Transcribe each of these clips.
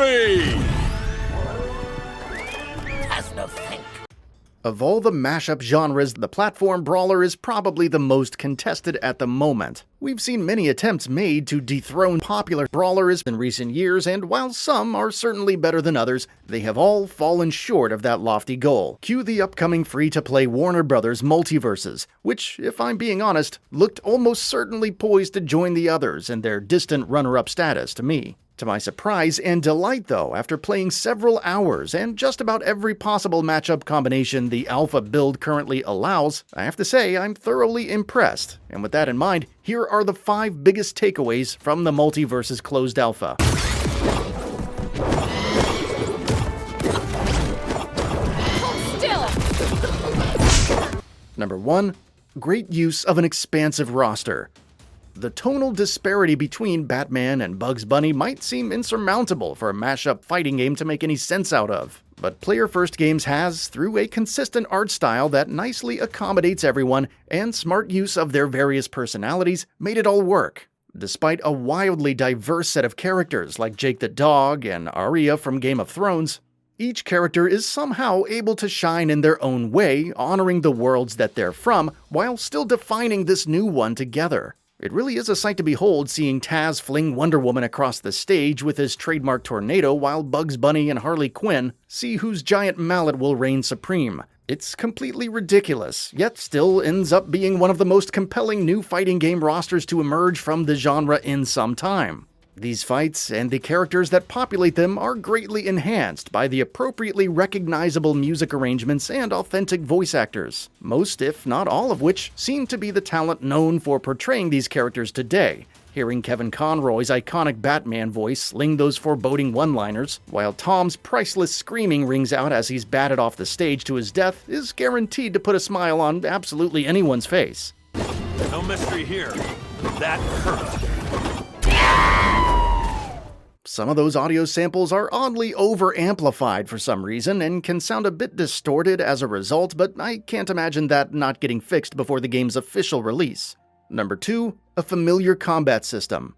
Victory! Has no think. Of all the mashup genres, the platform brawler is probably the most contested at the moment. We've seen many attempts made to dethrone popular brawlers in recent years, and while some are certainly better than others, they have all fallen short of that lofty goal. Cue the upcoming free-to-play Warner Brothers Multiverses, which, if I'm being honest, looked almost certainly poised to join the others in their distant runner-up status to me. To my surprise and delight, though, after playing several hours and just about every possible matchup combination the alpha build currently allows, I have to say I'm thoroughly impressed. And with that in mind, here are the 5 biggest takeaways from the MultiVersus closed alpha. Number 1. Great use of an expansive roster. The tonal disparity between Batman and Bugs Bunny might seem insurmountable for a mashup fighting game to make any sense out of. But Player First Games has, through a consistent art style that nicely accommodates everyone and smart use of their various personalities, made it all work. Despite a wildly diverse set of characters like Jake the Dog and Arya from Game of Thrones, each character is somehow able to shine in their own way, honoring the worlds that they're from, while still defining this new one together. It really is a sight to behold seeing Taz fling Wonder Woman across the stage with his trademark tornado while Bugs Bunny and Harley Quinn see whose giant mallet will reign supreme. It's completely ridiculous, yet still ends up being one of the most compelling new fighting game rosters to emerge from the genre in some time. These fights and the characters that populate them are greatly enhanced by the appropriately recognizable music arrangements and authentic voice actors, most if not all of which seem to be the talent known for portraying these characters today. Hearing Kevin Conroy's iconic Batman voice sling those foreboding one-liners, while Tom's priceless screaming rings out as he's batted off the stage to his death, is guaranteed to put a smile on absolutely anyone's face. No mystery here. That hurt. Some of those audio samples are oddly over-amplified for some reason and can sound a bit distorted as a result, but I can't imagine that not getting fixed before the game's official release. Number 2. A familiar combat system.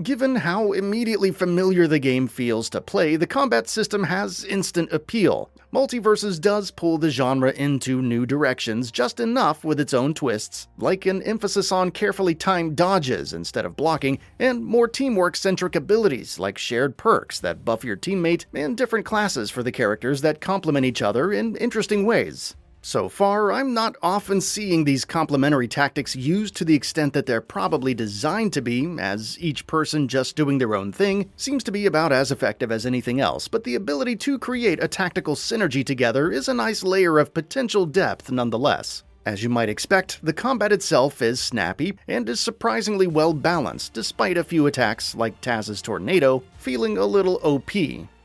Given how immediately familiar the game feels to play, the combat system has instant appeal. MultiVersus does pull the genre into new directions just enough with its own twists, like an emphasis on carefully timed dodges instead of blocking, and more teamwork-centric abilities like shared perks that buff your teammate and different classes for the characters that complement each other in interesting ways. So far, I'm not often seeing these complementary tactics used to the extent that they're probably designed to be, as each person just doing their own thing seems to be about as effective as anything else, but the ability to create a tactical synergy together is a nice layer of potential depth nonetheless. As you might expect, the combat itself is snappy and is surprisingly well balanced, despite a few attacks, like Taz's tornado, feeling a little OP.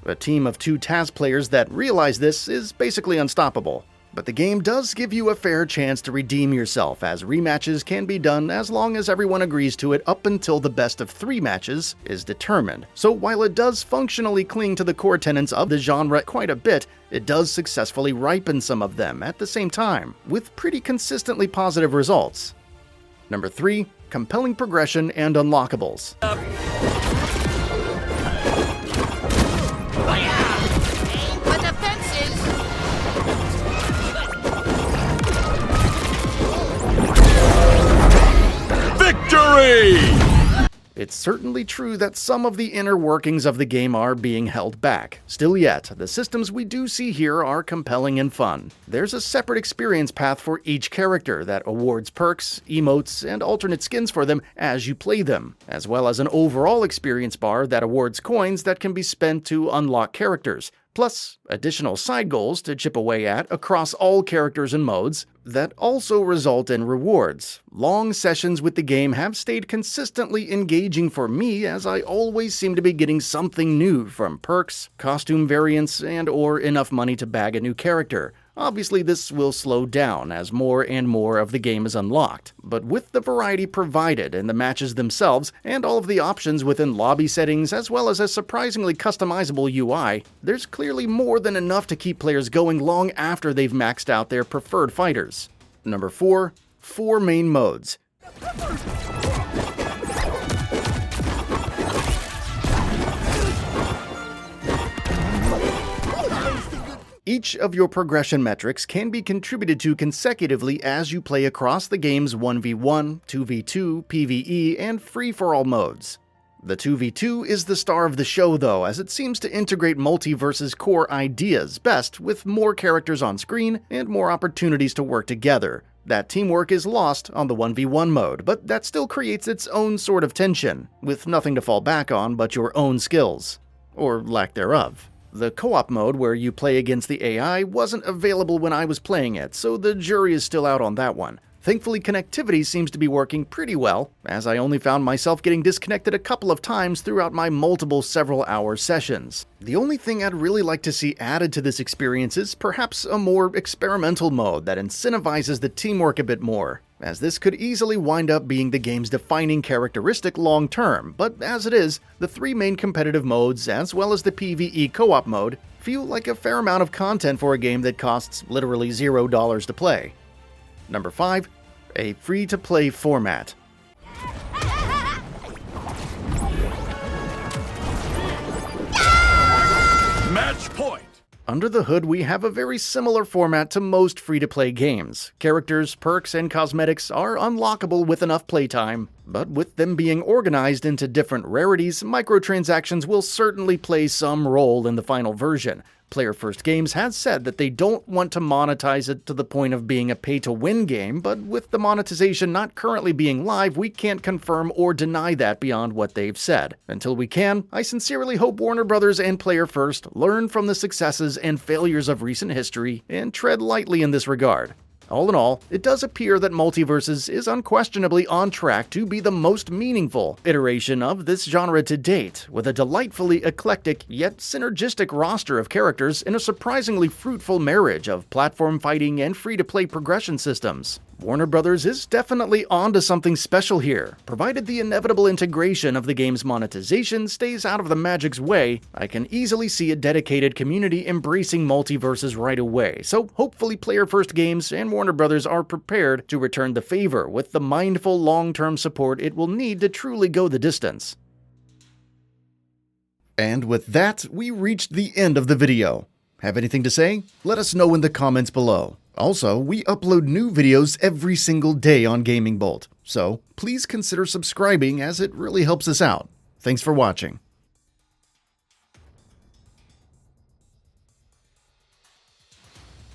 A team of 2 Taz players that realize this is basically unstoppable. But the game does give you a fair chance to redeem yourself, as rematches can be done as long as everyone agrees to it up until the best of 3 matches is determined. So while it does functionally cling to the core tenets of the genre quite a bit, it does successfully ripen some of them at the same time, with pretty consistently positive results. Number 3. Compelling progression and unlockables. Victory! It's certainly true that some of the inner workings of the game are being held back. Still yet, the systems we do see here are compelling and fun. There's a separate experience path for each character that awards perks, emotes, and alternate skins for them as you play them, as well as an overall experience bar that awards coins that can be spent to unlock characters, plus additional side goals to chip away at across all characters and modes that also result in rewards. Long sessions with the game have stayed consistently engaging for me, as I always seem to be getting something new from perks, costume variants, and/or enough money to bag a new character. Obviously, this will slow down as more and more of the game is unlocked, but with the variety provided in the matches themselves and all of the options within lobby settings as well as a surprisingly customizable UI, there's clearly more than enough to keep players going long after they've maxed out their preferred fighters. Number 4. 4 main modes. Each of your progression metrics can be contributed to consecutively as you play across the game's 1v1, 2v2, PvE, and free-for-all modes. The 2v2 is the star of the show though, as it seems to integrate MultiVersus core ideas best with more characters on screen and more opportunities to work together. That teamwork is lost on the 1v1 mode, but that still creates its own sort of tension, with nothing to fall back on but your own skills. Or lack thereof. The co-op mode where you play against the AI wasn't available when I was playing it, so the jury is still out on that one. Thankfully, connectivity seems to be working pretty well, as I only found myself getting disconnected a couple of times throughout my multiple several-hour sessions. The only thing I'd really like to see added to this experience is perhaps a more experimental mode that incentivizes the teamwork a bit more, as this could easily wind up being the game's defining characteristic long-term, but as it is, the three main competitive modes, as well as the PvE co-op mode, feel like a fair amount of content for a game that costs literally $0 to play. Number 5. A free-to-play format. Match point! Under the hood, we have a very similar format to most free-to-play games. Characters, perks, and cosmetics are unlockable with enough playtime, but with them being organized into different rarities, microtransactions will certainly play some role in the final version. Player First Games has said that they don't want to monetize it to the point of being a pay-to-win game, but with the monetization not currently being live, we can't confirm or deny that beyond what they've said. Until we can, I sincerely hope Warner Brothers and Player First learn from the successes and failures of recent history and tread lightly in this regard. All in all, it does appear that MultiVersus is unquestionably on track to be the most meaningful iteration of this genre to date, with a delightfully eclectic yet synergistic roster of characters and a surprisingly fruitful marriage of platform fighting and free-to-play progression systems. Warner Brothers is definitely onto something special here. Provided the inevitable integration of the game's monetization stays out of the magic's way, I can easily see a dedicated community embracing MultiVersus right away, so hopefully Player First Games and Warner Brothers are prepared to return the favor with the mindful long-term support it will need to truly go the distance. And with that, we reached the end of the video. Have anything to say? Let us know in the comments below. Also, we upload new videos every single day on GamingBolt, so please consider subscribing as it really helps us out. Thanks for watching.